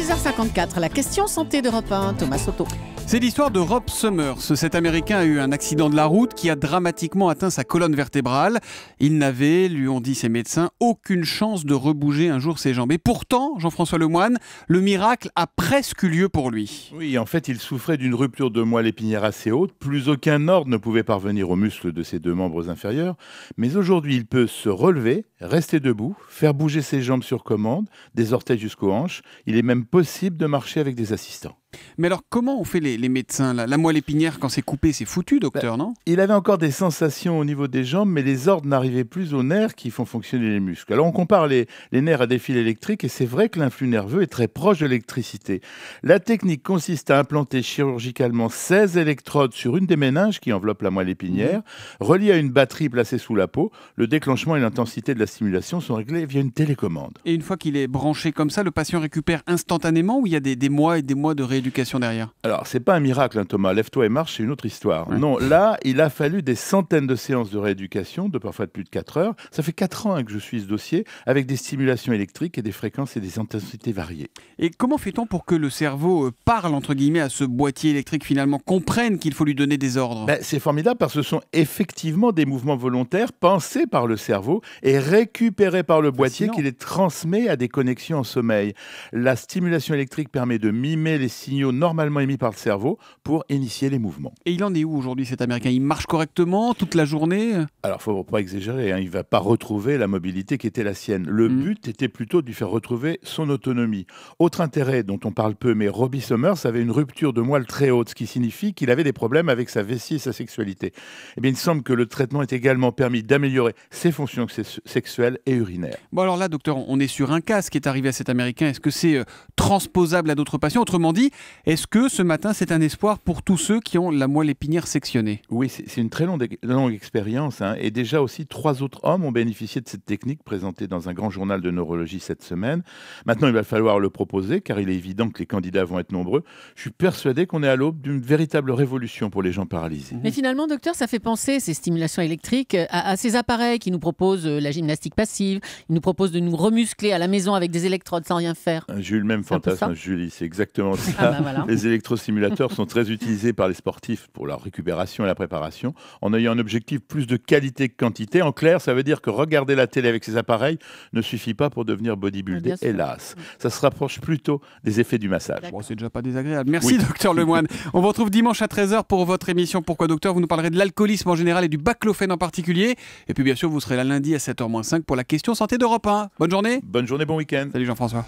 6h54, la question santé d'Europe 1, Thomas Soto. C'est l'histoire de Rob Summers. Cet Américain a eu un accident de la route qui a dramatiquement atteint sa colonne vertébrale. Il n'avait, lui ont dit ses médecins, aucune chance de rebouger un jour ses jambes. Et pourtant, Jean-François Lemoine, le miracle a presque eu lieu pour lui. Oui, en fait, il souffrait d'une rupture de moelle épinière assez haute. Plus aucun ordre ne pouvait parvenir aux muscles de ses deux membres inférieurs. Mais aujourd'hui, il peut se relever, rester debout, faire bouger ses jambes sur commande, des orteils jusqu'aux hanches. Il est même possible de marcher avec des assistants. Mais alors, comment ont fait les médecins la moelle épinière, quand c'est coupé, c'est foutu, docteur, non? Il avait encore des sensations au niveau des jambes, mais les ordres n'arrivaient plus aux nerfs qui font fonctionner les muscles. Alors, on compare les nerfs à des fils électriques, et c'est vrai que l'influx nerveux est très proche de l'électricité. La technique consiste à implanter chirurgicalement 16 électrodes sur une des méninges qui enveloppe la moelle épinière, reliées à une batterie placée sous la peau. Le déclenchement et l'intensité de la stimulation sont réglés via une télécommande. Et une fois qu'il est branché comme ça, le patient récupère instantanément, ou il y a des mois et des mois de rééducation derrière? Alors, c'est pas un miracle, hein, Thomas. Lève-toi et marche, c'est une autre histoire. Ouais. Non, là, il a fallu des centaines de séances de rééducation, de parfois de plus de 4 heures. Ça fait 4 ans que je suis ce dossier, avec des stimulations électriques et des fréquences et des intensités variées. Et comment fait-on pour que le cerveau parle, entre guillemets, à ce boîtier électrique, finalement, comprenne qu'il faut lui donner des ordres? C'est formidable parce que ce sont effectivement des mouvements volontaires pensés par le cerveau et récupérés par le boîtier qui les transmet à des connexions en sommeil. La stimulation électrique permet de mimer les signaux normalement émis par le cerveau pour initier les mouvements. Et il en est où aujourd'hui, cet Américain? Il marche correctement toute la journée? Alors, il ne faut pas exagérer, hein, il ne va pas retrouver la mobilité qui était la sienne. Le but était plutôt de lui faire retrouver son autonomie. Autre intérêt dont on parle peu, mais Robbie Summers avait une rupture de moelle très haute, ce qui signifie qu'il avait des problèmes avec sa vessie et sa sexualité. Eh bien, il semble que le traitement ait également permis d'améliorer ses fonctions sexuelles et urinaires. Bon, alors là, docteur, on est sur un cas, ce qui est arrivé à cet Américain. Est-ce que c'est transposable à d'autres patients? Autrement dit, est-ce que ce matin, c'est un espoir pour tous ceux qui ont la moelle épinière sectionnée? Oui, c'est une très longue expérience, hein, et déjà aussi 3 autres hommes ont bénéficié de cette technique présentée dans un grand journal de neurologie cette semaine. Maintenant, il va falloir le proposer car il est évident que les candidats vont être nombreux. Je suis persuadé qu'on est à l'aube d'une véritable révolution pour les gens paralysés. Mais finalement, docteur, ça fait penser, ces stimulations électriques, à ces appareils qui nous proposent la gymnastique passive, ils nous proposent de nous remuscler à la maison avec des électrodes sans rien faire. J'ai eu le même fantasme, Julie, c'est exactement ça. Ah bah voilà. Les électrostimulateurs sont très utilisés par les sportifs pour leur récupération et la préparation, en ayant un objectif plus de qualité que quantité. En clair, ça veut dire que regarder la télé avec ces appareils ne suffit pas pour devenir bodybuilder, hélas. Ça se rapproche plutôt des effets du massage. Bon, c'est déjà pas désagréable. Merci, docteur Lemoine. On vous retrouve dimanche à 13h pour votre émission Pourquoi Docteur? Vous nous parlerez de l'alcoolisme en général et du baclofène en particulier. Et puis bien sûr, vous serez là lundi à 7h-5 pour la question santé d'Europe 1. Bonne journée. Bonne journée, bon week-end. Salut Jean-François.